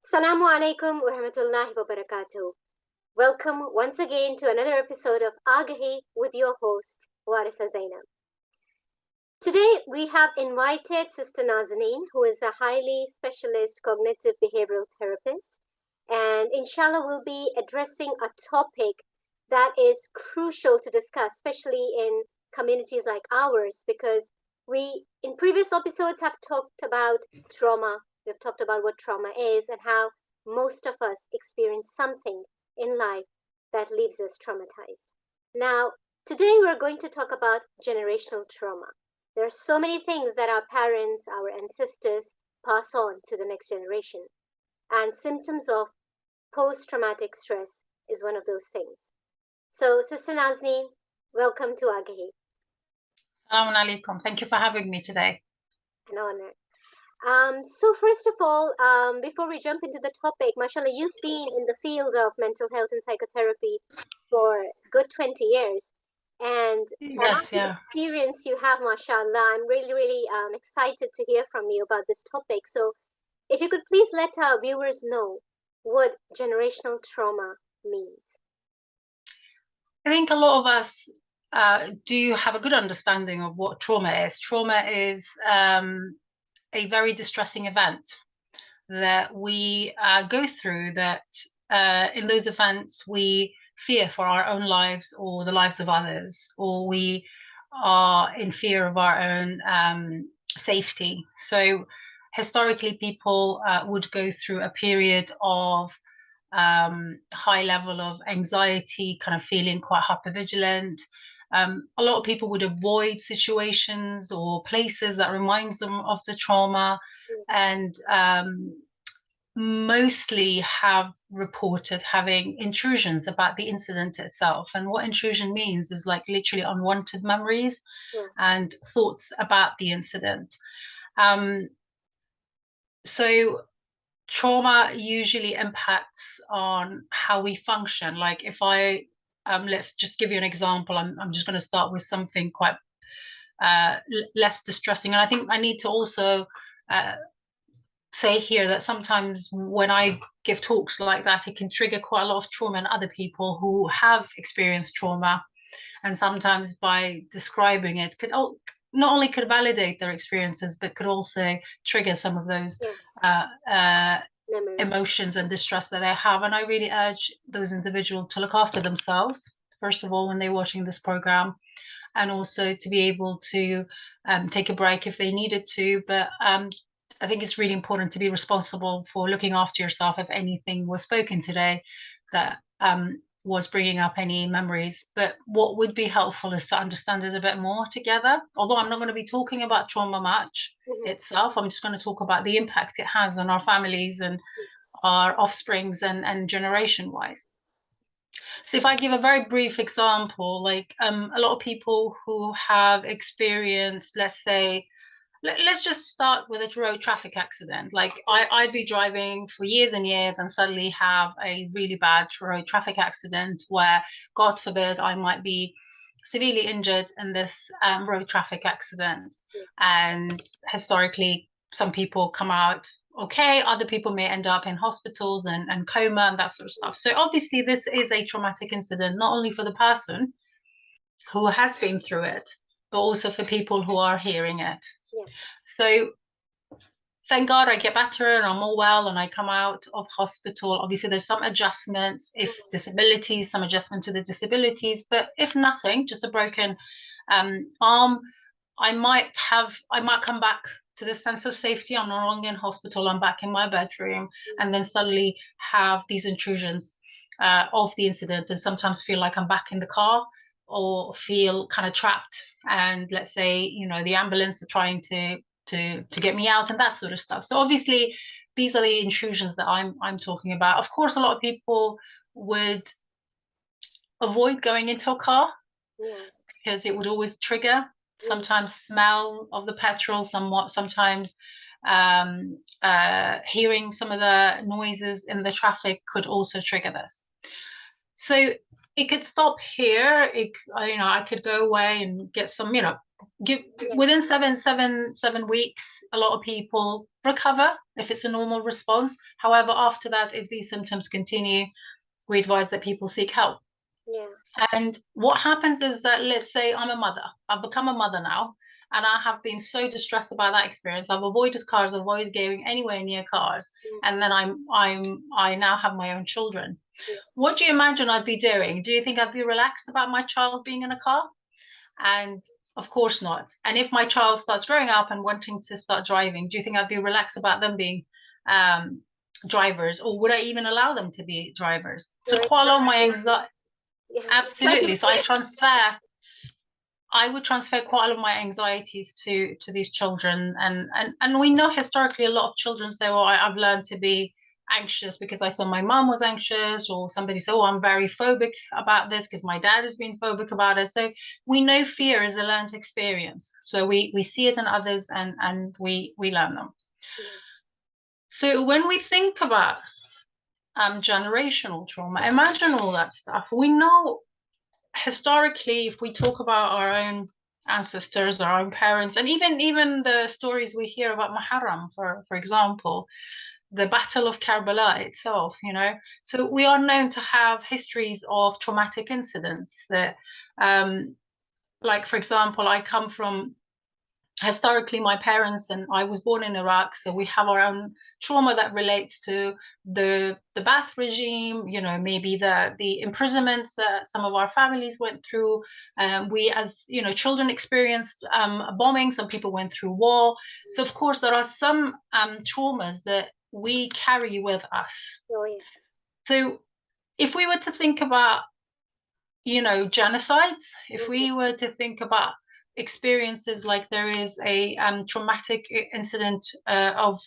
Assalamu alaikum wa rahmatullahi wa barakatuh. Welcome once again to another episode of Agahi with your host, Warisa Zainab. Today we have invited Sister Nazanin, who is a highly specialist cognitive behavioral therapist, and inshallah we'll be addressing a topic that is crucial to discuss, especially in communities like ours, because we in previous episodes have talked about trauma. We've talked about what trauma is and how most of us experience something in life that leaves us traumatized. Now, today we're going to talk about generational trauma. There are so many things that our parents, our ancestors pass on to the next generation. And symptoms of post-traumatic stress is one of those things. So, Sister Nazneen, welcome to Agahi. Assalamu alaikum. Thank you for having me today. An honor. So first of all, before we jump into the topic, mashallah, you've been in the field of mental health and psychotherapy for good 20 years. And the amount of experience you have, mashallah, I'm really excited to hear from you about this topic. So if you could please let our viewers know what generational trauma means. I think a lot of us do have a good understanding of what trauma is. Trauma is a very distressing event that we go through, that in those events we fear for our own lives or the lives of others, or we are in fear of our own safety. So historically, people would go through a period of high level of anxiety, kind of feeling quite hypervigilant. A lot of people would avoid situations or places that reminds them of the trauma, and mostly have reported having intrusions about the incident itself. And what intrusion means is like literally unwanted memories and thoughts about the incident. So trauma usually impacts on how we function. Like if I let's just give you an example. I'm just going to start with something quite less distressing, and I think I need to also say here that sometimes when I give talks like that, it can trigger quite a lot of trauma in other people who have experienced trauma, and sometimes by describing it could not only could validate their experiences, but could also trigger some of those emotions and distress that they have. And I really urge those individuals to look after themselves, first of all, when they're watching this program, and also to be able to take a break if they needed to. But I think it's really important to be responsible for looking after yourself if anything was spoken today that was bringing up any memories. But what would be helpful is to understand it a bit more together. Although I'm not going to be talking about trauma much itself, I'm just going to talk about the impact it has on our families and our offsprings and generation wise. So if I give a very brief example, like a lot of people who have experienced, let's say, let's just start with a road traffic accident. Like I'd be driving for years and years and suddenly have a really bad road traffic accident where, God forbid, I might be severely injured in this road traffic accident. And historically, some people come out okay, other people may end up in hospitals and coma and that sort of stuff. So obviously this is a traumatic incident, not only for the person who has been through it, but also for people who are hearing it. So thank God I get better and I'm all well and I come out of hospital. Obviously there's some adjustments, if disabilities, some adjustment to the disabilities, but if nothing, just a broken arm, I might come back to the sense of safety. I'm no longer in hospital, I'm back in my bedroom, and then suddenly have these intrusions of the incident and sometimes feel like I'm back in the car or feel kind of trapped. And let's say, you know, the ambulance are trying to get me out and that sort of stuff. So obviously these are the intrusions that I'm talking about. Of course, a lot of people would avoid going into a car because it would always trigger. Sometimes smell of the petrol, sometimes hearing some of the noises in the traffic could also trigger this. So it could stop here. I could go away and get some, within 7 weeks, a lot of people recover if it's a normal response. However, after that, if these symptoms continue, we advise that people seek help. Yeah. And what happens is that, let's say I'm a mother, I've become a mother now, and I have been so distressed about that experience. I've avoided cars, avoided going anywhere near cars, and then I now have my own children. Yes. What do you imagine I'd be doing? Do you think I'd be relaxed about my child being in a car? And of course not. And if my child starts growing up and wanting to start driving, do you think I'd be relaxed about them being drivers, or would I even allow them to be drivers? So quite a lot of my anxiety. Yeah. Absolutely. So I would transfer quite a lot of my anxieties to these children, and we know historically a lot of children say, "Well, I've learned to be anxious because I saw my mom was anxious," or somebody say, "Oh, I'm very phobic about this because my dad has been phobic about it." So we know fear is a learned experience. So we see it in others, and we learn them. So when we think about generational trauma, imagine all that stuff. We know historically, if we talk about our own ancestors, our own parents, and even the stories we hear about Muharram, for example, the Battle of Karbala itself, so we are known to have histories of traumatic incidents that, like, for example, I come from, historically, my parents and I was born in Iraq, so we have our own trauma that relates to the Ba'ath regime, maybe the imprisonments that some of our families went through. We, as children, experienced bombing. Some people went through war. So of course there are some traumas that we carry with us. Oh, yes. So if we were to think about genocides, if we were to think about experiences like there is a traumatic incident of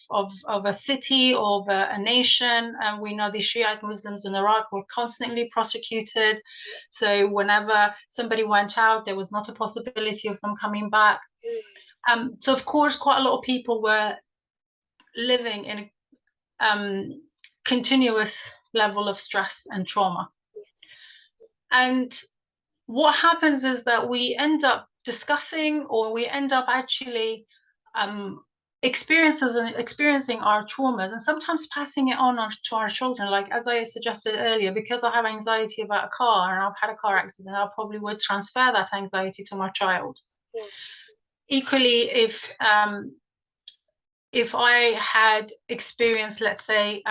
a city, of a nation, and we know the Shiite Muslims in Iraq were constantly prosecuted. So whenever somebody went out, there was not a possibility of them coming back. So of course quite a lot of people were living in a continuous level of stress and trauma. And what happens is that we end up discussing, or we end up actually experiencing our traumas, and sometimes passing it on to our children. Like, as I suggested earlier, because I have anxiety about a car and I've had a car accident, I probably would transfer that anxiety to my child. Yeah. Equally, if I had experienced, let's say,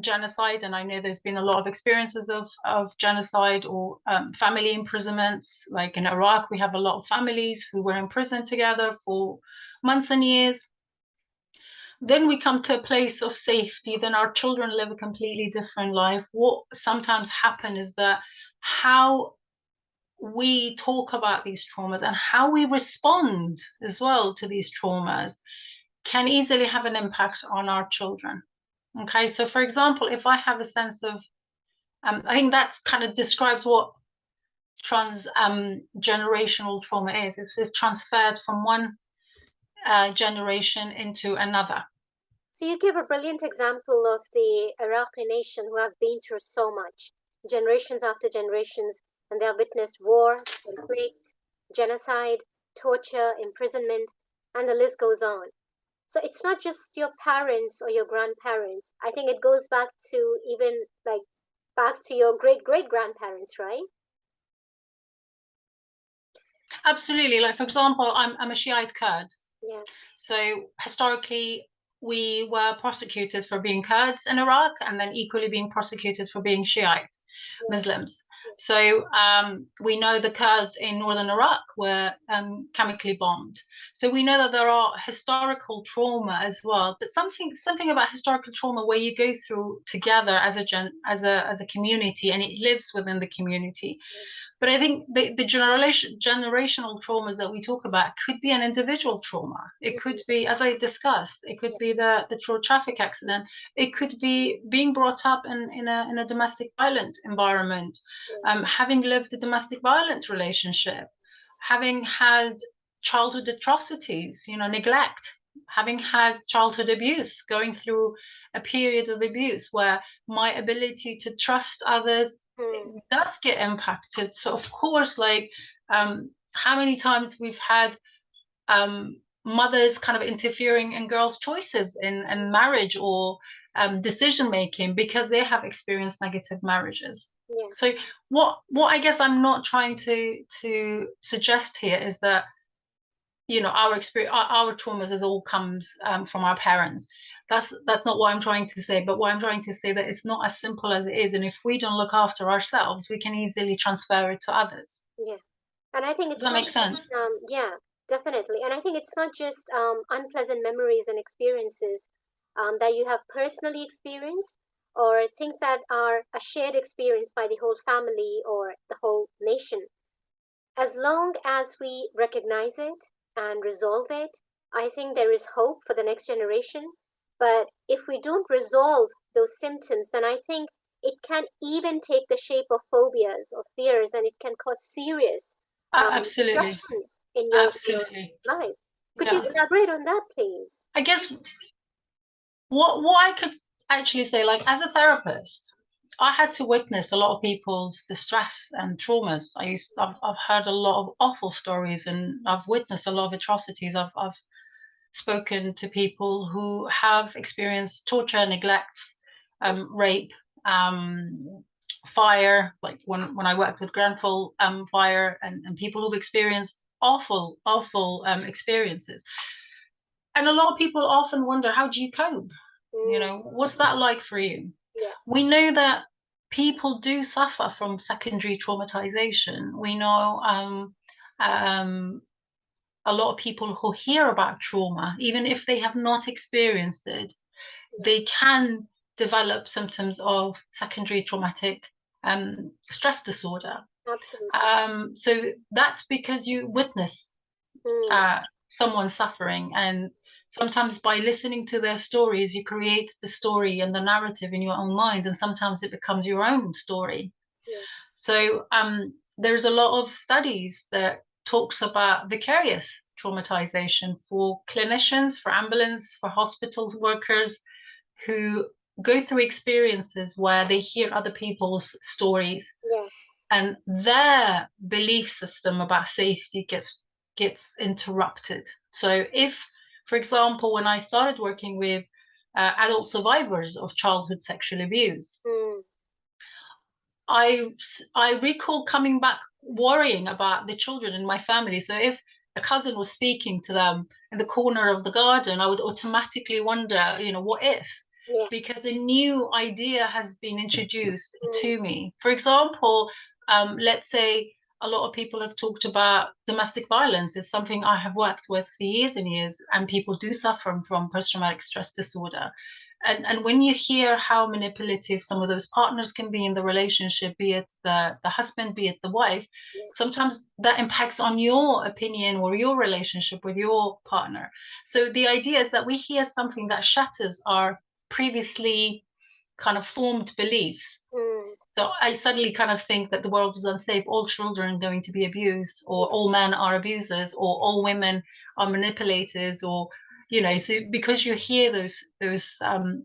genocide, and I know there's been a lot of experiences of genocide or family imprisonments, like in Iraq, we have a lot of families who were imprisoned together for months and years. Then we come to a place of safety, then our children live a completely different life. What sometimes happens is that how we talk about these traumas and how we respond as well to these traumas can easily have an impact on our children. Okay, so for example, if I have a sense of, I think that kind of describes what generational trauma is. It's transferred from one generation into another. So you give a brilliant example of the Iraqi nation who have been through so much, generations after generations, and they have witnessed war, conflict, genocide, torture, imprisonment, and the list goes on. So it's not just your parents or your grandparents. I think it goes back to even back to your great-great-grandparents, right? Absolutely. Like, for example, I'm a Shiite Kurd. Yeah. So historically, we were prosecuted for being Kurds in Iraq, and then equally being prosecuted for being Shiite Muslims. So we know the Kurds in northern Iraq were chemically bombed. So we know that there are historical trauma as well. But something about historical trauma where you go through together as a community, and it lives within the community. But I think the generational traumas that we talk about could be an individual trauma. It could be, as I discussed, it could be the traffic accident. It could be being brought up in a domestic violent environment, having lived a domestic violent relationship, having had childhood atrocities, neglect, having had childhood abuse, going through a period of abuse where my ability to trust others does get impacted. So of course, how many times we've had mothers kind of interfering in girls' choices in marriage or decision making because they have experienced negative marriages. Yes. So what I guess I'm not trying to suggest here is that, you know, our experience, our traumas is all comes from our parents. That's not what I'm trying to say, but what I'm trying to say that it's not as simple as it is, and if we don't look after ourselves, we can easily transfer it to others. Yeah. And I think Does it's that not make just, sense? yeah, definitely. And I think it's not just unpleasant memories and experiences that you have personally experienced, or things that are a shared experience by the whole family or the whole nation. As long as we recognize it and resolve it, I think there is hope for the next generation. But if we don't resolve those symptoms, then I think it can even take the shape of phobias or fears, and it can cause serious Absolutely, disruptions in your absolutely. life. Could you Yeah. elaborate on that, please? I guess what I could actually say, like as a therapist, I had to witness a lot of people's distress and traumas. I've heard a lot of awful stories, and I've witnessed a lot of atrocities. I've spoken to people who have experienced torture, neglect, rape, fire, like when I worked with Grenfell fire, and people who've experienced awful experiences. And a lot of people often wonder, how do you cope? You Mm, know, what's that like for you? yeah, We know that people do suffer from secondary traumatization. We know um, a lot of people who hear about trauma, even if they have not experienced it, yeah, they can develop symptoms of secondary traumatic stress disorder. absolutely. So that's because you witness Mm, uh, someone suffering, and sometimes by listening to their stories, you create the story and the narrative in your own mind, and sometimes it becomes your own story. yeah, So there's a lot of studies that talks about vicarious traumatization for clinicians, for ambulance, for hospital workers who go through experiences where they hear other people's stories yes. and their belief system about safety gets interrupted. So if, for example, when I started working with adult survivors of childhood sexual abuse, Mm, I I recall coming back worrying about the children in my family. So if a cousin was speaking to them in the corner of the garden, I would automatically wonder, you know, what if? yes. Because a new idea has been introduced Mm, to me. For example, let's say a lot of people have talked about domestic violence is something I have worked with for years and years, and people do suffer from post-traumatic stress disorder. And when you hear how manipulative some of those partners can be in the relationship, be it the husband, be it the wife, yeah. sometimes that impacts on your opinion or your relationship with your partner. So the idea is that we hear something that shatters our previously kind of formed beliefs. Mm, So I suddenly kind of think that the world is unsafe, all children are going to be abused, or yeah. all men are abusers, or all women are manipulators, or you know, so because you hear those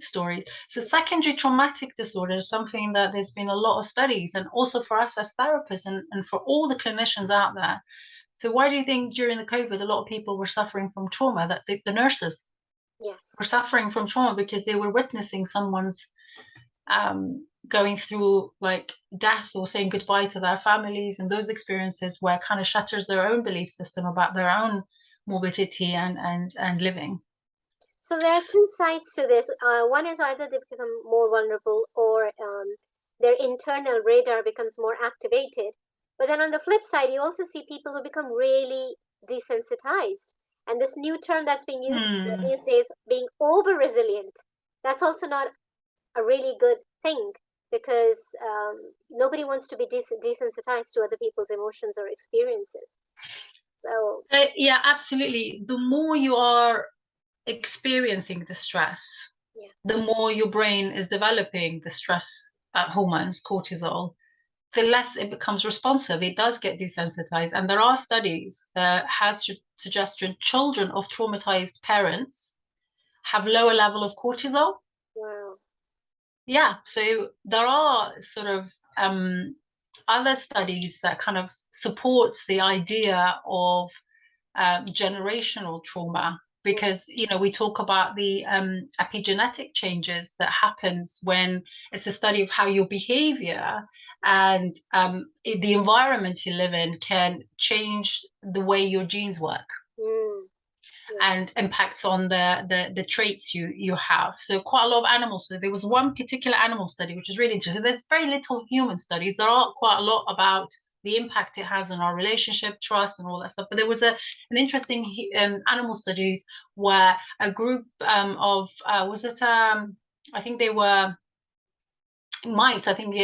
stories. So secondary traumatic disorder is something that there's been a lot of studies, and also for us as therapists and for all the clinicians out there. So why do you think during the COVID a lot of people were suffering from trauma? That the nurses were Yes. suffering from trauma because they were witnessing someone's going through like death or saying goodbye to their families, and those experiences where kind of shatters their own belief system about their own morbidity and living. So there are two sides to this. One is either they become more vulnerable, or their internal radar becomes more activated. But then on the flip side, you also see people who become really desensitized. And this new term that's being used Hmm. these days, being over resilient, that's also not a really good thing, because nobody wants to be desensitized to other people's emotions or experiences. So, Yeah, absolutely. The more you are experiencing the stress, yeah, the more your brain is developing the stress hormones, cortisol, the less it becomes responsive. It does get desensitized. And there are studies that has suggested children of traumatized parents have lower level of cortisol. wow, Yeah, so there are sort of other studies that kind of supports the idea of generational trauma, because we talk about the epigenetic changes that happens when it's a study of how your behavior and the environment you live in can change the way your genes work and impacts on the traits you have. So quite a lot of animals. So there was one particular animal study which is really interesting. There's very little human studies. There are quite a lot about the impact it has on our relationship, trust, and all that stuff. But there was an interesting animal studies where a group of I think they were mice. I think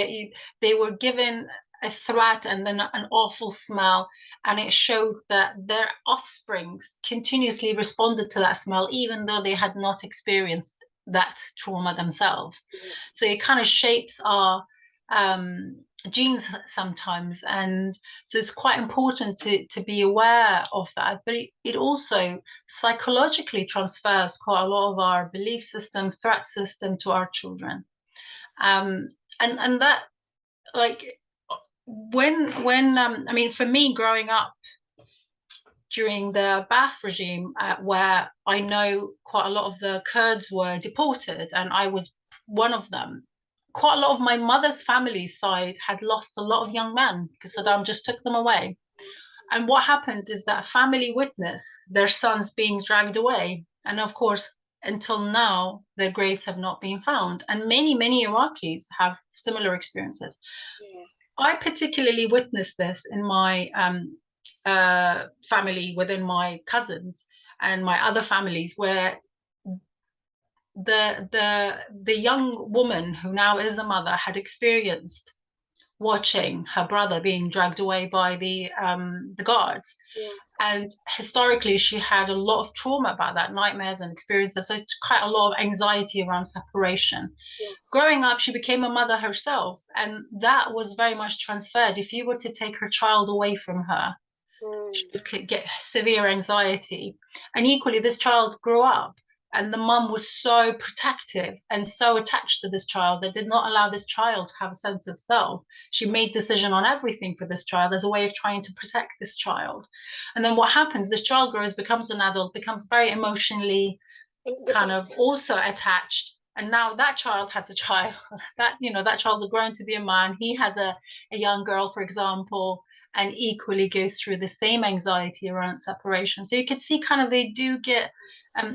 they were given a threat and then an awful smell, and it showed that their offsprings continuously responded to that smell even though they had not experienced that trauma themselves. So it kind of shapes our genes sometimes, and so it's quite important to be aware of that. But it also psychologically transfers quite a lot of our belief system, threat system to our children. And that, like, when I mean, for me growing up during the Ba'ath regime, where I know quite a lot of the Kurds were deported and I was one of them, quite a lot of my mother's family side had lost a lot of young men because Saddam just took them away. And what happened is that a family witnessed their sons being dragged away, and of course until now their graves have not been found, and many Iraqis have similar experiences. I particularly witnessed this in my family, within my cousins and my other families, where the young woman who now is a mother had experienced watching her brother being dragged away by the guards. And historically, she had a lot of trauma about that, nightmares and experiences. So it's quite a lot of anxiety around separation. Growing up, she became a mother herself, and that was very much transferred. If you were to take her child away from her, she could get severe anxiety. And equally, this child grew up, and the mum was so protective and so attached to this child that did not allow this child to have a sense of self. She made decision on everything for this child as a way of trying to protect this child. And then what happens, this child grows, becomes an adult, becomes very emotionally kind of also attached. And now that child has a child, that child's grown to be a man. He has a young girl, for example, and equally goes through the same anxiety around separation. So you could see kind of they do get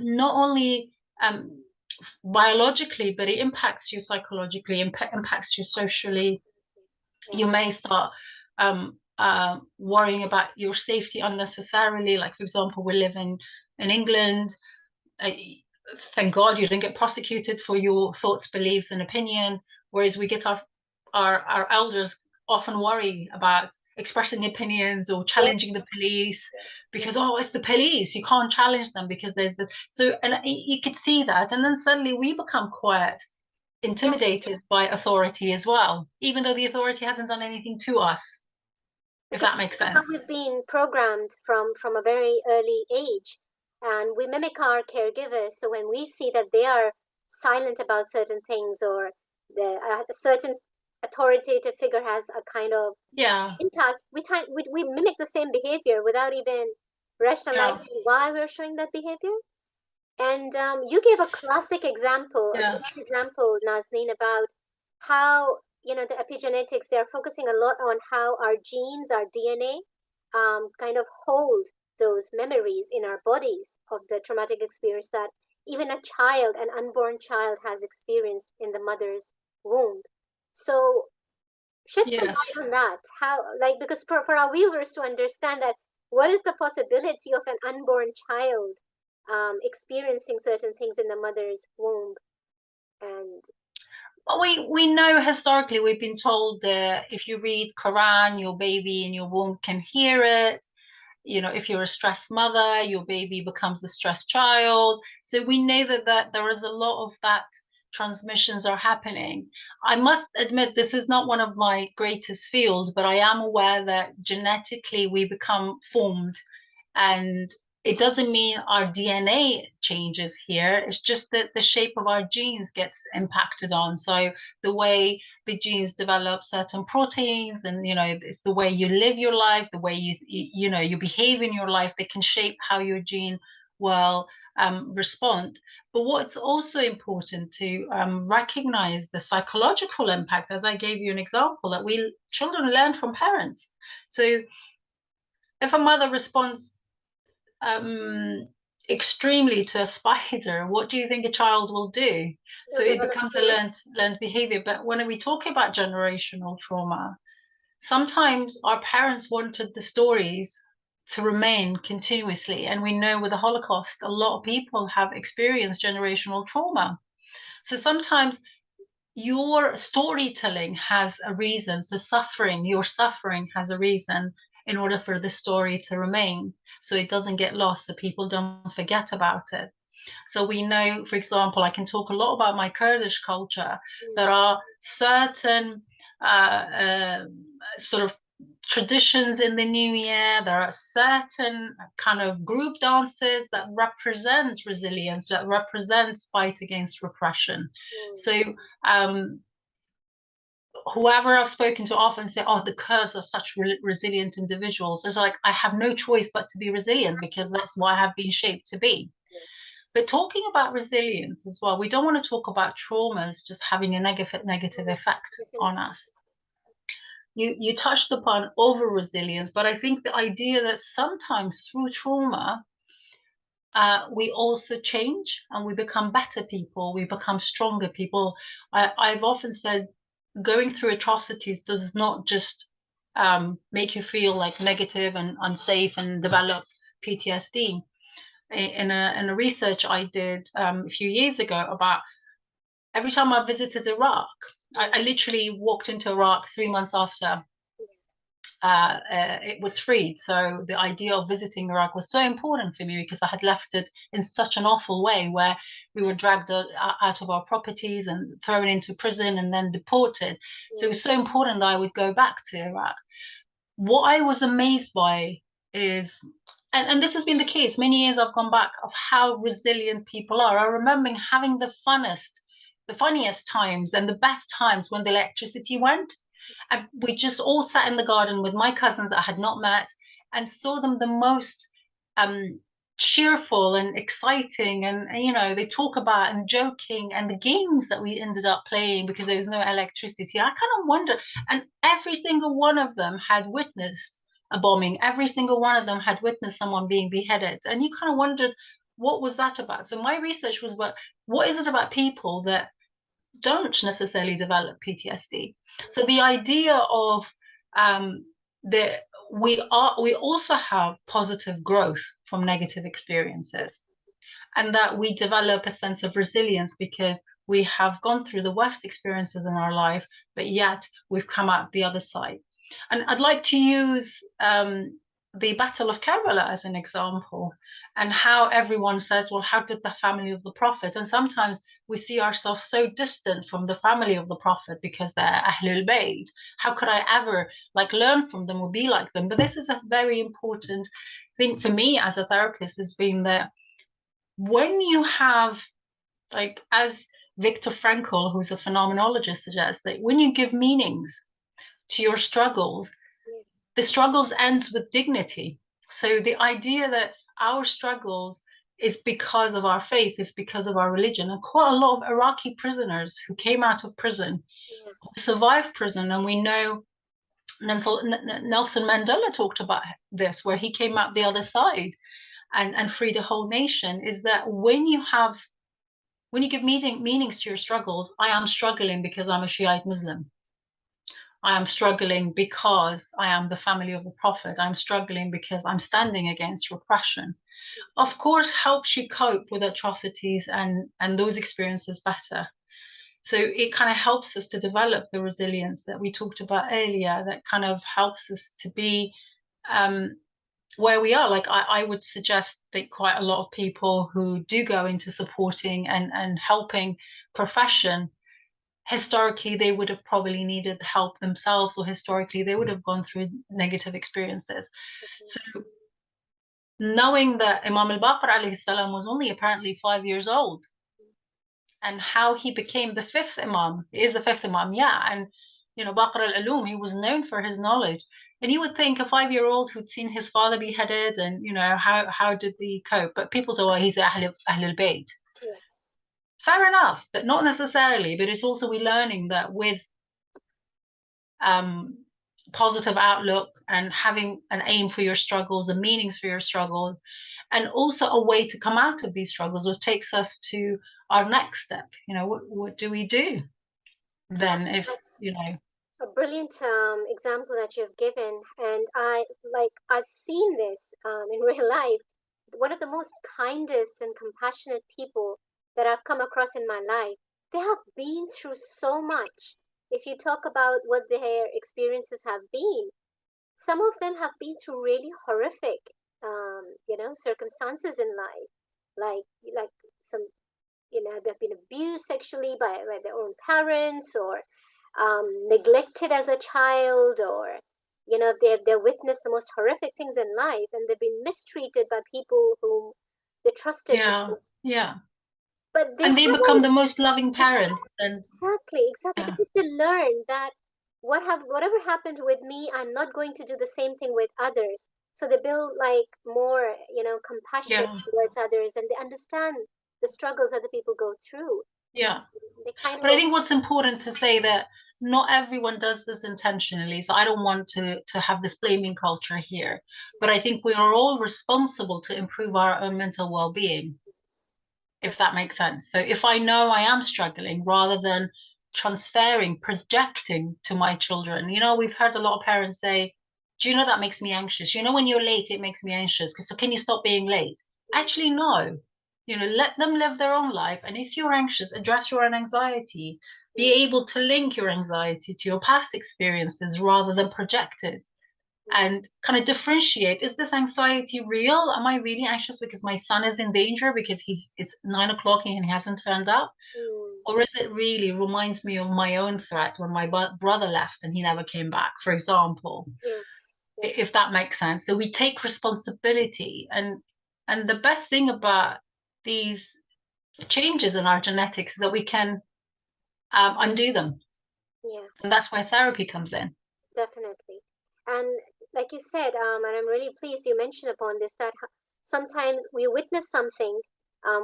not only biologically, but it impacts you psychologically, impacts you socially. You may start worrying about your safety unnecessarily. Like, for example, we live in England. Thank God you didn't get prosecuted for your thoughts, beliefs, and opinion. Whereas we get our elders often worry about expressing opinions or challenging the police because it's the police, you can't challenge them because there's and you could see that, and then suddenly we become quite intimidated by authority as well, even though the authority hasn't done anything to us, if that makes sense. We've been programmed from a very early age, and we mimic our caregivers. So when we see that they are silent about certain things, or a certain authoritative figure has a kind of impact, we mimic the same behavior without even rationalizing why we're showing that behavior. And you gave a classic example, Nazanin, about how the epigenetics, they're focusing a lot on how our genes, our DNA, kind of hold those memories in our bodies of the traumatic experience that even a child, an unborn child, has experienced in the mother's womb. So shed some light on that. How, because for our viewers to understand that, what is the possibility of an unborn child experiencing certain things in the mother's womb? And we know historically, we've been told that if you read Quran, your baby in your womb can hear it. If you're a stressed mother, your baby becomes a stressed child. So we know that there is a lot of that transmissions are happening. I must admit, this is not one of my greatest fields, but I am aware that genetically we become formed, and it doesn't mean our DNA changes here. It's just that the shape of our genes gets impacted on. So the way the genes develop certain proteins, and it's the way you live your life, the way you behave in your life, that can shape how your gene will respond. But what's also important to recognize the psychological impact, as I gave you an example, that we children learn from parents. So if a mother responds um, extremely to a spider, what do you think a child will do? So They'll it develop becomes a fear. learned behavior. But when we talk about generational trauma, sometimes our parents wanted the stories to remain continuously. And we know with the Holocaust, a lot of people have experienced generational trauma. So sometimes your storytelling has a reason. So your suffering has a reason in order for the story to remain. So it doesn't get lost, so people don't forget about it. So we know, for example, I can talk a lot about my Kurdish culture. Mm, There are certain uh, uh, sort of traditions in the new year. There are certain kind of group dances that represent resilience, that represents fight against repression. mm, So um, whoever I've spoken to often say, "Oh, the Kurds are such resilient individuals." It's like I have no choice but to be resilient because that's what I have been shaped to be. yes. But talking about resilience as well, we don't want to talk about traumas just having a negative Mm, effect definitely. on us. You touched upon over resilience, but I think the idea that sometimes through trauma, we also change and we become better people, we become stronger people. I've often said going through atrocities does not just make you feel like negative and unsafe and develop PTSD. In a research I did a few years ago about every time I visited Iraq, Mm, I literally walked into Iraq 3 months after yeah, it was freed. So the idea of visiting Iraq was so important for me because I had left it in such an awful way, where we were dragged out of our properties and thrown into prison and then deported. So it yeah, was so important that I would go back to Iraq. What I was amazed by is, and this has been the case many years I've gone back, of how resilient people are. I remember having the funniest times and the best times when the electricity went. And we just all sat in the garden with my cousins that I had not met and saw them the most um, cheerful and exciting. And, they talk about and joking and the games that we ended up playing because there was no electricity. I kind of wonder, and every single one of them had witnessed a bombing. Every single one of them had witnessed someone being beheaded. And you kind of wondered, what was that about? So my research was, what is it about people that don't necessarily develop PTSD? So the idea of um, that we also have positive growth from negative experiences, and that we develop a sense of resilience because we have gone through the worst experiences in our life, but yet we've come out the other side. And I'd like to use the Battle of Karbala as an example, and how everyone says, well, how did the family of the Prophet? And sometimes we see ourselves so distant from the family of the Prophet because they're Ahlul Bayt. How could I ever learn from them or be like them? But this is a very important thing for me as a therapist, has been that when you have, as Viktor Frankl, who's a phenomenologist, suggests, that when you give meanings to your struggles, yeah, the struggles ends with dignity. So the idea that our struggles is because of our faith, is because of our religion. And quite a lot of Iraqi prisoners who came out of prison, yeah, who survived prison, and we know Nelson Mandela talked about this, where he came out the other side and freed a whole nation, is that when you give meanings to your struggles, I am struggling because I'm a Shiite Muslim. I am struggling because I am the family of the Prophet. I'm struggling because I'm standing against repression. Of course, helps you cope with atrocities and those experiences better. So it kind of helps us to develop the resilience that we talked about earlier, that kind of helps us to be um, where we are. I would suggest that quite a lot of people who do go into supporting and helping profession, historically they would have probably needed help themselves, or historically they would have gone through negative experiences. So definitely. knowing that Imam al-Baqir alayhi salam was only apparently 5 years old, and how he became the fifth Imam. He is the fifth Imam, yeah. And Baqir al-Ulum, he was known for his knowledge. And you would think a 5-year-old who'd seen his father beheaded, and how did he cope? But people say, well, he's Ahl al-Bayt. Yes. Fair enough, but not necessarily. But it's also we're learning that with positive outlook and having an aim for your struggles and meanings for your struggles, and also a way to come out of these struggles, which takes us to our next step. What do we do then if That's a brilliant example that you've given, and I've seen this in real life. One of the most kindest and compassionate people that I've come across in my life, they have been through so much. If you talk about what their experiences have been, some of them have been through really horrific, circumstances in life, like some, they've been abused sexually by their own parents, or neglected as a child, or they've witnessed the most horrific things in life, and they've been mistreated by people whom they trusted yeah most. yeah But they and they become haven't. the most loving parents. And Exactly, yeah because they learn that whatever happened with me, I'm not going to do the same thing with others. So they build like more, compassion yeah towards others, and they understand the struggles other people go through. yeah They kind But I of. think what's important to say that not everyone does this intentionally. So I don't want to have this blaming culture here. But I think we are all responsible to improve our own mental well-being, if that makes sense. So if I know I am struggling, rather than transferring, projecting to my children, we've heard a lot of parents say, do you know that makes me anxious? When you're late, it makes me anxious. So can you stop being late? Actually, no. Let them live their own life. And if you're anxious, address your own anxiety. Be able to link your anxiety to your past experiences rather than project it, and kind of differentiate, is this anxiety real? Am I really anxious because my son is in danger because it's 9 o'clock and he hasn't turned up? Mm, Or is it really reminds me of my own threat when my brother left and he never came back, for example? yes, yeah, If that makes sense. So we take responsibility, and the best thing about these changes in our genetics is that we can undo them, yeah, and that's where therapy comes in. definitely. And like you said, and I'm really pleased you mentioned upon this, that sometimes we witness something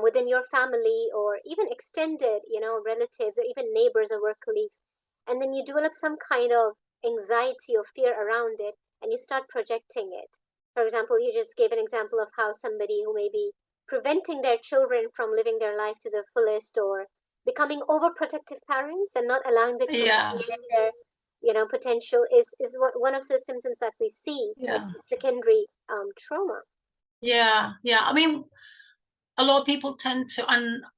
within your family, or even extended, relatives, or even neighbors or work colleagues, and then you develop some kind of anxiety or fear around it, and you start projecting it. For example, you just gave an example of how somebody who may be preventing their children from living their life to the fullest, or becoming overprotective parents and not allowing the children Yeah, to live their potential, is one of the symptoms that we see, like yeah, secondary trauma. yeah. I mean, a lot of people tend to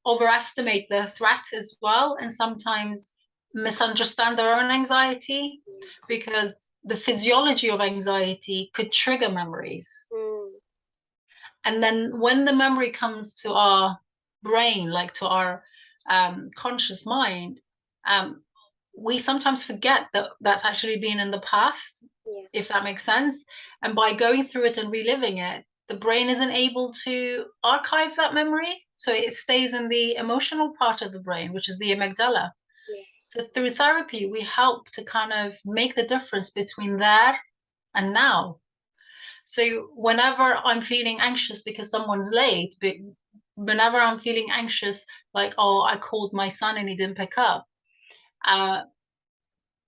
overestimate the threat as well, and sometimes misunderstand their own anxiety, because the physiology of anxiety could trigger memories. Mm, And then when the memory comes to our brain, like to our conscious mind, um, we sometimes forget that that's actually been in the past, yeah, if that makes sense. And by going through it and reliving it, the brain isn't able to archive that memory. So it stays in the emotional part of the brain, which is the amygdala. So yes, through therapy, we help to kind of make the difference between there and now. So whenever I'm feeling anxious because someone's late, but whenever I'm feeling anxious, like, oh, I called my son and he didn't pick up, uh,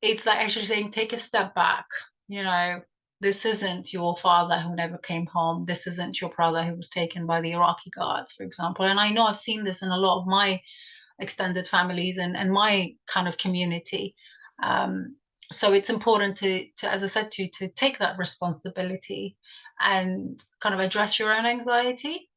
it's like actually saying, take a step back. You know, this isn't your father who never came home. This isn't your brother who was taken by the Iraqi guards, for example. And I know I've seen this in a lot of my extended families and my kind of community. Um, so it's important to, as I said, to take that responsibility and kind of address your own anxiety.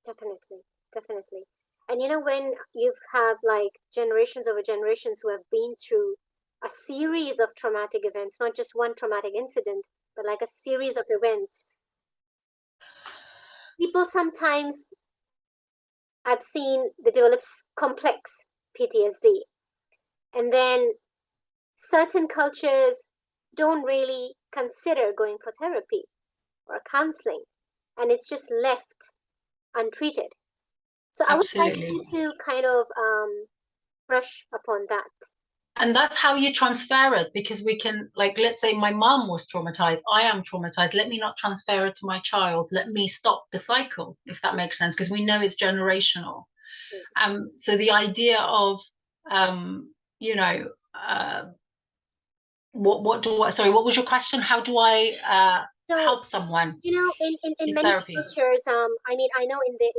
definitely, definitely. And when you've have like generations over generations who have been through a series of traumatic events, not just one traumatic incident, but like a series of events, people sometimes, I've seen, they develop complex PTSD. And then certain cultures don't really consider going for therapy or counseling. and it's just left untreated. So I would like Absolutely. you to kind of brush upon that. And that's how you transfer it, because we can, like, let's say my mom was traumatized, I am traumatized. Let me not transfer it to my child. Let me stop the cycle, if that makes sense, because we know it's generational. Yes. So the idea of, you know, what was your question? How do I So, help someone you know, in in many therapy? cultures, I mean, I know in the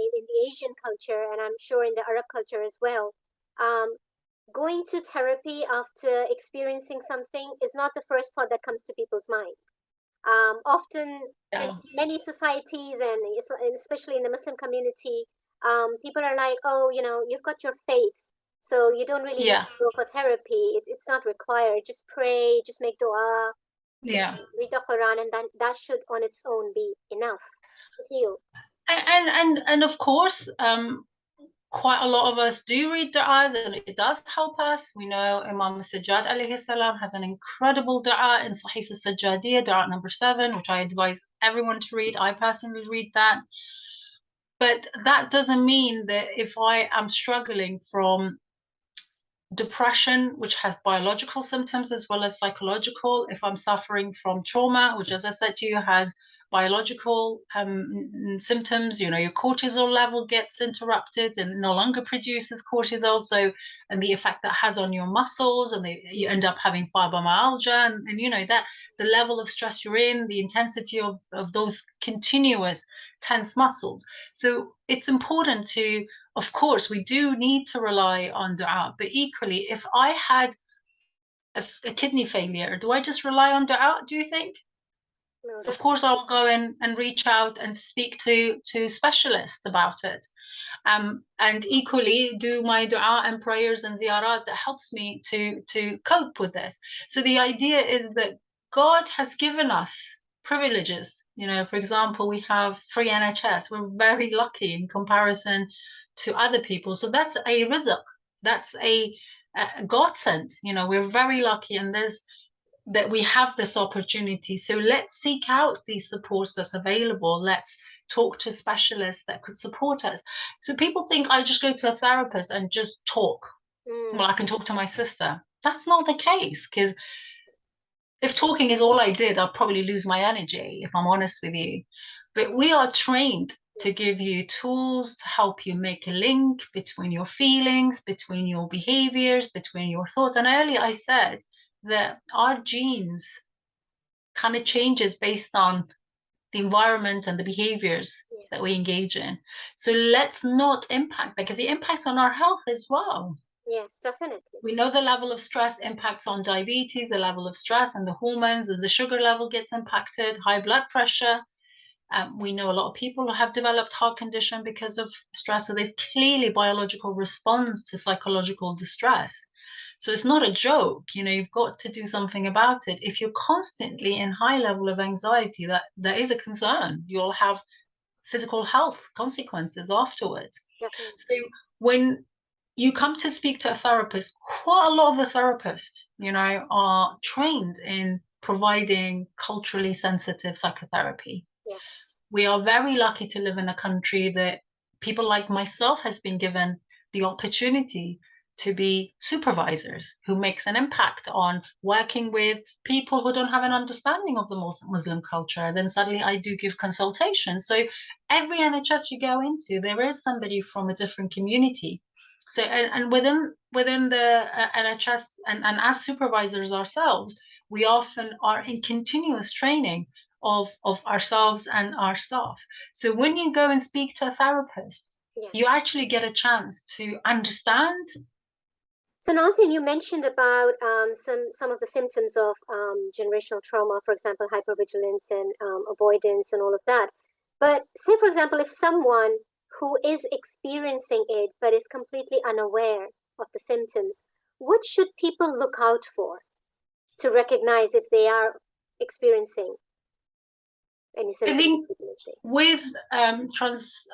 Asian culture, and I'm sure in the Arab culture as well, um, going to therapy after experiencing something is not the first thought that comes to people's mind. Often in Yeah, many societies, and especially in the Muslim community, people are like, oh, you know, you've got your faith, so you don't really need yeah, to go for therapy. It's not required. Just pray, just make dua, yeah. read the Quran, and that should on its own be enough to heal. And of course, quite a lot of us do read du'as, and it does help us. We know Imam Sajjad alayhi salam has an incredible du'a in Sahih al-Sajjadiyya, du'a number 7, which I advise everyone to read. I personally read that. But that doesn't mean that if I am struggling from depression, which has biological symptoms as well as psychological, if I'm suffering from trauma, which, as I said to you, has biological symptoms, you know, your cortisol level gets interrupted and no longer produces cortisol. So, and the effect that has on your muscles, and you end up having fibromyalgia, and you know, that the level of stress you're in, the intensity of those continuous tense muscles. So it's important to, of course, we do need to rely on dua, but equally, if I had a kidney failure, do I just rely on dua, do you think? No, Of definitely. course, I will go in and reach out and speak to specialists about it. And equally do my dua and prayers and ziyarat that helps me to cope with this. So the idea is that God has given us privileges. You know, for example, we have free NHS. We're very lucky in comparison to other people. So that's a rizq. That's a godsend. You know, we're very lucky, and there's that we have this opportunity. So let's seek out these supports that's available. Let's talk to specialists that could support us. So people think I just go to a therapist and just talk. Well, Mm, I can talk to my sister. That's not the case, because if talking is all I did, I'd probably lose my energy, if I'm honest with you. But we are trained yeah. to give you tools to help you make a link between your feelings, between your behaviors, between your thoughts. And earlier I said that our genes kind of changes based on the environment and the behaviors that Yes. we engage in. So let's not impact that, because it impacts on our health as well. Yes, definitely. We know the level of stress impacts on diabetes, the level of stress and the hormones, and the sugar level gets impacted, high blood pressure. We know a lot of people who have developed heart condition because of stress. So there's clearly biological response to psychological distress. So it's not a joke. You know, you've got to do something about it. If you're constantly in high level of anxiety, that is a concern. You'll have physical health consequences afterwards. Definitely. So when you come to speak to a therapist, quite a lot of the therapists, you know, are trained in providing culturally sensitive psychotherapy. Yes. We are very lucky to live in a country that people like myself has been given the opportunity to be supervisors who makes an impact on working with people who don't have an understanding of the Muslim culture. Then suddenly I do give consultations. So every NHS you go into, there is somebody from a different community. So and within the NHS, and as supervisors ourselves, we often are in continuous training of ourselves and our staff. So when you go and speak to a therapist, Yeah. you actually get a chance to understand. So Nazanin, you mentioned about some of the symptoms of generational trauma, for example, hypervigilance and avoidance and all of that. But say, for example, if someone who is experiencing it but is completely unaware of the symptoms, what should people look out for to recognize if they are experiencing any I symptoms of think PTSD? with trans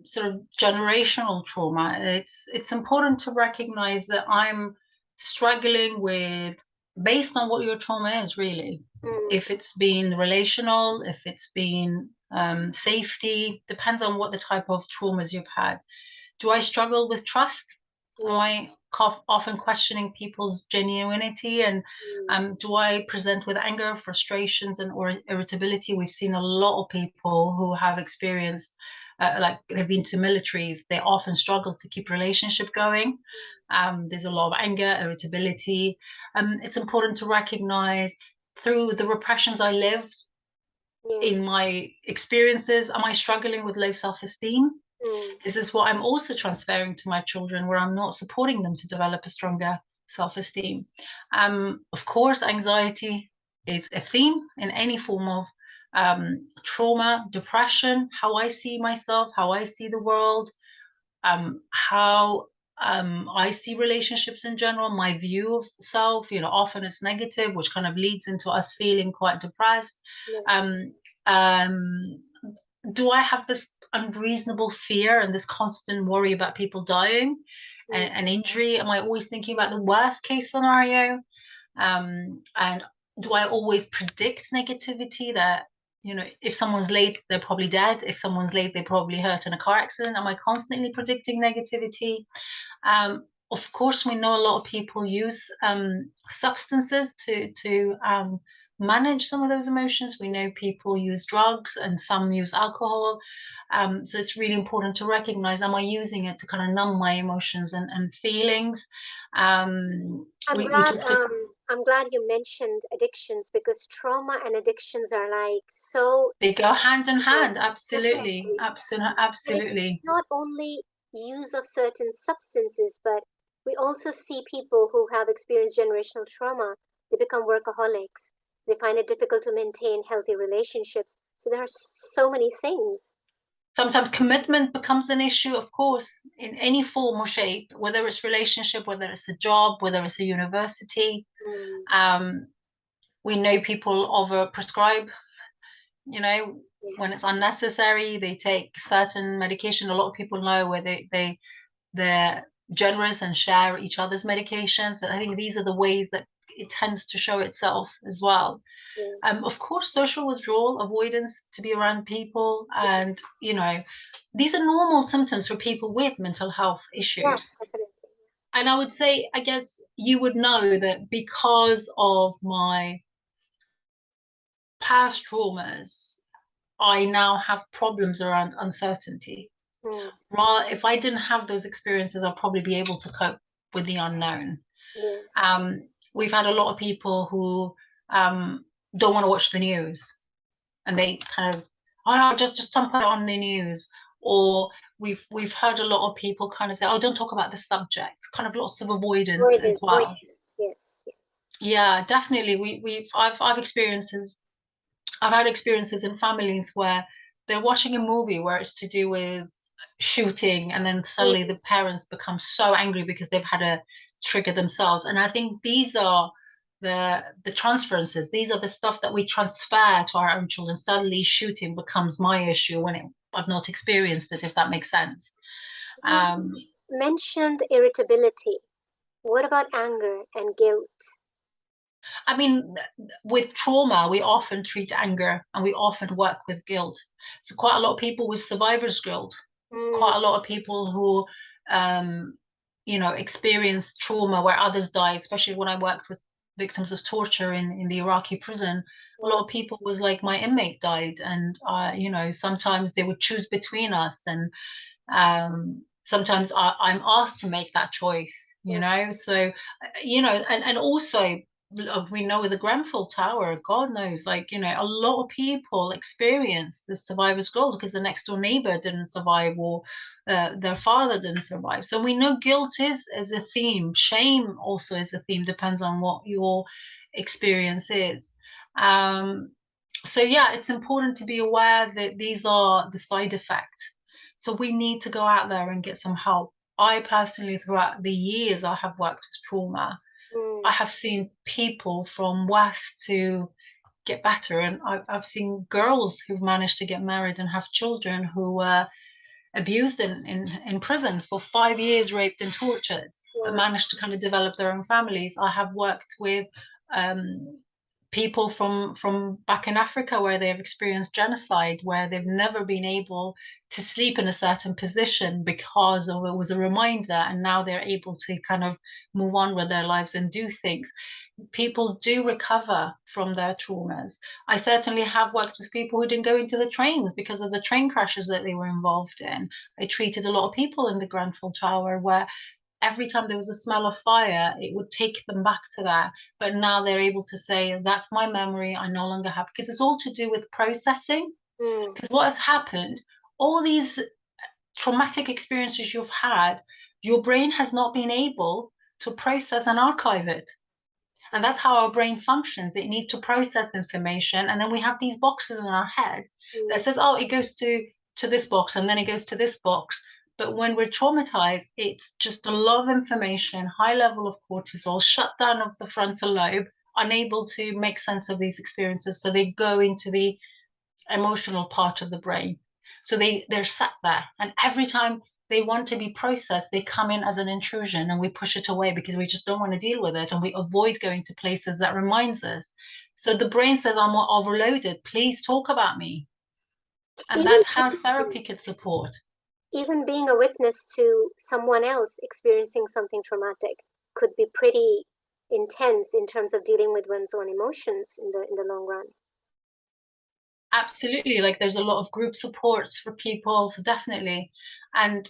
sort of generational trauma, it's important to recognize that I'm struggling with, based on what your trauma is really. Mm, If it's been relational, if it's been safety. Depends on what the type of traumas you've had. Do I struggle with trust? Am Yeah. I often questioning people's genuinity? And do I present with anger, frustrations, and or irritability? We've seen a lot of people who have experienced, like they've been to militaries, they often struggle to keep relationship going. There's a lot of anger, irritability. It's important to recognize through the repressions I lived Yes. in my experiences, am I struggling with low self-esteem? Mm. Is this what I'm also transferring to my children, where I'm not supporting them to develop a stronger self-esteem? Of course, anxiety is a theme in any form of trauma, depression, how I see myself, how I see the world, how I see relationships in general, my view of self, often it's negative, which kind of leads into us feeling quite depressed. Yes. Um, um, do I have this unreasonable fear and this constant worry about people dying Mm. and injury? Am I always thinking about the worst case scenario? And do I always predict negativity that, if someone's late, they're probably dead. If someone's late, they probably hurt in a car accident. Am I constantly predicting negativity? Of course, we know a lot of people use substances to manage some of those emotions. We know people use drugs and some use alcohol. So it's really important to recognize, am I using it to kind of numb my emotions and feelings? I'm We glad talked to, I'm glad you mentioned addictions, because trauma and addictions are like so they go hand in linked, hand. Absolutely. definitely. And it's Absolutely. not only use of certain substances, but we also see people who have experienced generational trauma. They become workaholics. They find it difficult to maintain healthy relationships. So there are so many things. Sometimes commitment becomes an issue, of course, in any form or shape, whether it's relationship, whether it's a job, whether it's a university. Mm, Um, we know people over prescribe, you know, when yes, it's unnecessary, they take certain medication. A lot of people know where they're generous and share each other's medications. And I think these are the ways that it tends to show itself as well. yes, Of course, social withdrawal, avoidance to be around people, and these are normal symptoms for people with mental health issues. yes, definitely. And I would say, I guess you would know that because of my past traumas, I now have problems around uncertainty. Mm, Well, if I didn't have those experiences, I'll probably be able to cope with the unknown. yes, Um, we've had a lot of people who don't want to watch the news, and they kind of, oh no, just don't put it on the news. Or we've heard a lot of people kind of say, oh, don't talk about the subject. Kind of lots of avoidance as avoidance, well. avoidance, yes, yes. Yeah, definitely. I've had experiences in families where they're watching a movie where it's to do with shooting, and then suddenly Mm, the parents become so angry because they've had a trigger themselves. And I think these are the transferences. These are the stuff that we transfer to our own children. Suddenly shooting becomes my issue when I've not experienced it, if that makes sense. you Um, mentioned irritability. What about anger and guilt? I mean, with trauma, we often treat anger and we often work with guilt. So quite a lot of people with survivor's guilt, Mm, quite a lot of people who, experience trauma where others die, especially when I worked with victims of torture in the Iraqi prison. A lot wow, of people was like, my inmate died, and sometimes they would choose between us, and sometimes I'm asked to make that choice, wow, So, and also we know with the Grenfell Tower, God knows, like, a lot of people experience the survivor's guilt because the next door neighbor didn't survive, or their father didn't survive. So we know guilt is a theme. Shame also is a theme, depends on what your experience is. Um, so yeah, it's important to be aware that these are the side effects. So we need to go out there and get some help. I personally, throughout the years I have worked with trauma, I mm, have seen people from West to get better, and I've seen girls who've managed to get married and have children who were abused in prison for 5 years, raped and tortured, but wow, managed to kind of develop their own families. I have worked with um, people from back in Africa where they've experienced genocide, where they've never been able to sleep in a certain position because of it was a reminder, and now they're able to kind of move on with their lives and do things. People do recover from their traumas. I certainly have worked with people who didn't go into the trains because of the train crashes that they were involved in. I treated a lot of people in the Grenfell Tower where every time there was a smell of fire, it would take them back to that. But now they're able to say, that's my memory. I no longer have, because it's all to do with processing. Mm, Because what has happened, all these traumatic experiences you've had, your brain has not been able to process and archive it. And that's how our brain functions. It needs to process information. And then we have these boxes in our head that mm, says, oh, it goes to this box and then it goes to this box. But when we're traumatized, it's just a lot of information, high level of cortisol, shutdown of the frontal lobe, unable to make sense of these experiences. So they go into the emotional part of the brain. So they're sat there, and every time they want to be processed, they come in as an intrusion, and we push it away because we just don't want to deal with it, and we avoid going to places that reminds us. So the brain says, I'm overloaded. Please talk about me. And even that's how therapy could support. even being a witness to someone else experiencing something traumatic could be pretty intense in terms of dealing with one's own emotions in the long run. Absolutely. Like there's a lot of group supports for people. So definitely. And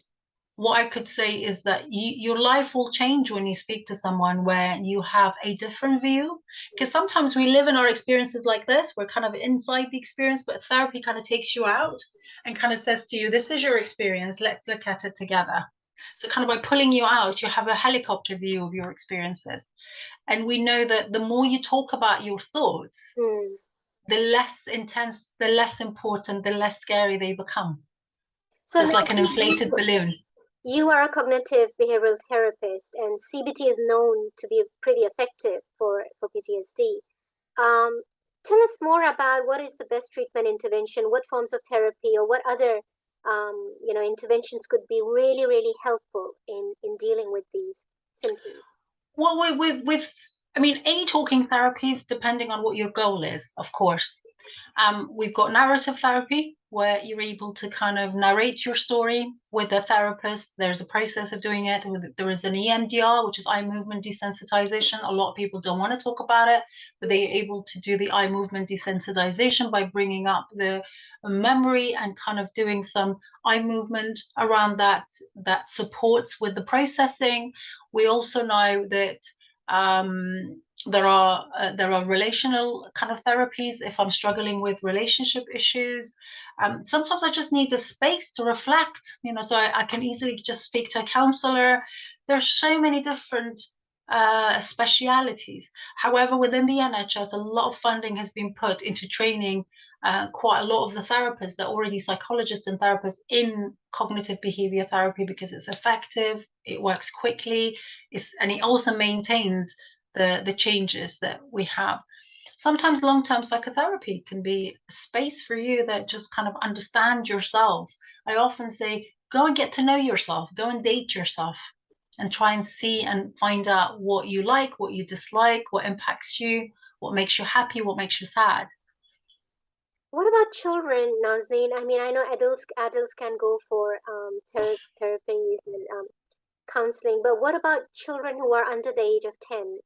what I could say is that your life will change when you speak to someone where you have a different view. Because sometimes we live in our experiences like this, we're kind of inside the experience, but therapy kind of takes you out and kind of says to you, this is your experience, let's look at it together. So, kind of by pulling you out, you have a helicopter view of your experiences. And we know that the more you talk about your thoughts, Mm. the less intense, the less important, the less scary they become. So So, it's like an Nancy, inflated balloon. you are a cognitive behavioral therapist, and CBT is known to be pretty effective for PTSD. Um, Tell us more about what is the best treatment intervention, what forms of therapy, or what other interventions could be really, really helpful in dealing with these symptoms. Well, I mean, any talking therapies, depending on what your goal is, of course. We've got narrative therapy where you're able to kind of narrate your story with a therapist. There's a process of doing it. There is an EMDR, which is eye movement desensitization. A lot of people don't want to talk about it, but they're able to do the eye movement desensitization by bringing up the memory and kind of doing some eye movement around that supports with the processing. We also know that there are relational kind of therapies if I'm struggling with relationship issues. Sometimes I just need the space to reflect, so I can easily just speak to a counselor. There's so many different specialities. However, within the NHS, a lot of funding has been put into training quite a lot of the therapists that are already psychologists and therapists in cognitive behavior therapy because it's effective, it works quickly, and it also maintains the changes that we have. Sometimes long-term psychotherapy can be a space for you that just kind of understand yourself. I often say, go and get to know yourself, go and date yourself, and try and see and find out what you like, what you dislike, what impacts you, what makes you happy, what makes you sad. What about children, Nazneen? I mean, I know adults can go for therapies and counseling, but what about children who are under the age of 10?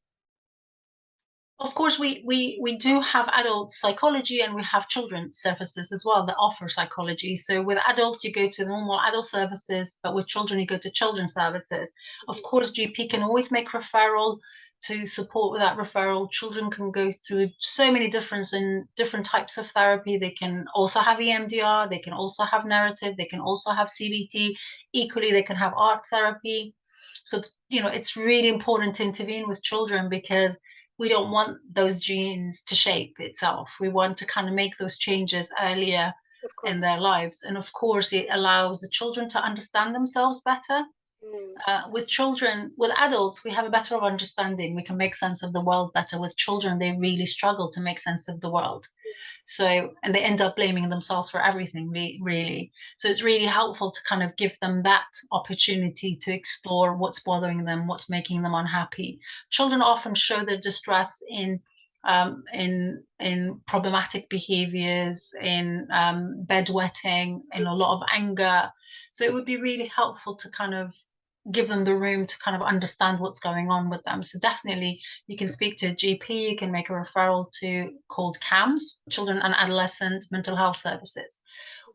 Of course, we do have adult psychology and we have children's services as well that offer psychology. So with adults, you go to the normal adult services, but with children, you go to children's services. Of course, GP can always make referral to support with that referral. Children can go through so many different types of therapy. They can also have EMDR, they can also have narrative, they can also have CBT. Equally, they can have art therapy. So, it's really important to intervene with children because we don't want those genes to shape itself. We want to kind of make those changes earlier Of in course. their lives. And of course, it allows the children to understand themselves better. Mm, With children, with adults, we have a better understanding. We can make sense of the world better. With children, they really struggle to make sense of the world. So, and they end up blaming themselves for everything, really. So it's really helpful to kind of give them that opportunity to explore what's bothering them, what's making them unhappy. Children often show their distress in in problematic behaviors, in bedwetting, in a lot of anger. So it would be really helpful to kind of give them the room to kind of understand what's going on with them. So definitely you can speak to a GP, you can make a referral to called CAMS, Children and Adolescent Mental Health Services.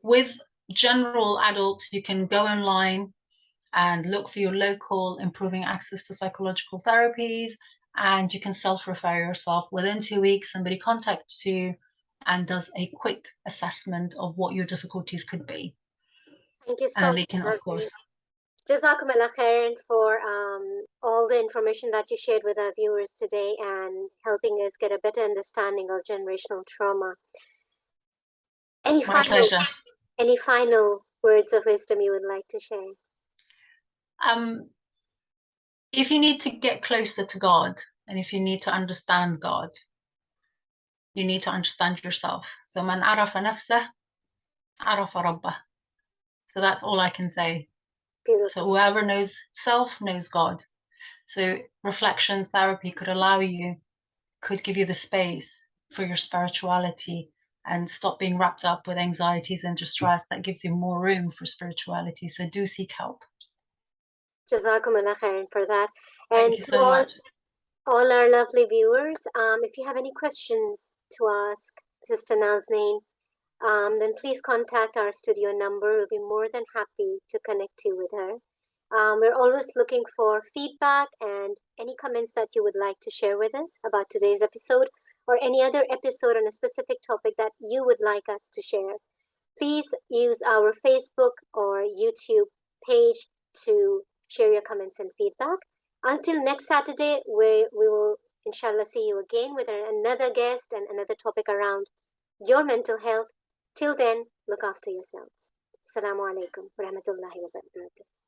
With general adults, you can go online and look for your local improving access to psychological therapies, and you can self-refer yourself. Within 2 weeks, somebody contacts you and does a quick assessment of what your difficulties could be. Thank you so And they much, can, of course. Jazakumullah khairan for all the information that you shared with our viewers today and helping us get a better understanding of generational trauma. My pleasure. Any final words of wisdom you would like to share? If you need to get closer to God, and if you need to understand God, you need to understand yourself. So man arafa nafsah, arafa rabbah. So that's all I can say. Beautiful. So whoever knows self knows God. So reflection therapy could give you the space for your spirituality and stop being wrapped up with anxieties and distress. That gives you more room for spirituality. So do seek help. Jazakumullah khairan for that. Thank you so much. All our lovely viewers, if you have any questions to ask Sister Nazanin, then please contact our studio number. We'll be more than happy to connect you with her. We're always looking for feedback and any comments that you would like to share with us about today's episode or any other episode on a specific topic that you would like us to share. Please use our Facebook or YouTube page to share your comments and feedback. Until next Saturday, we will inshallah see you again with another guest and another topic around your mental health. Till then, look after yourselves. Assalamu alaikum wa rahmatullahi wa barakatuh.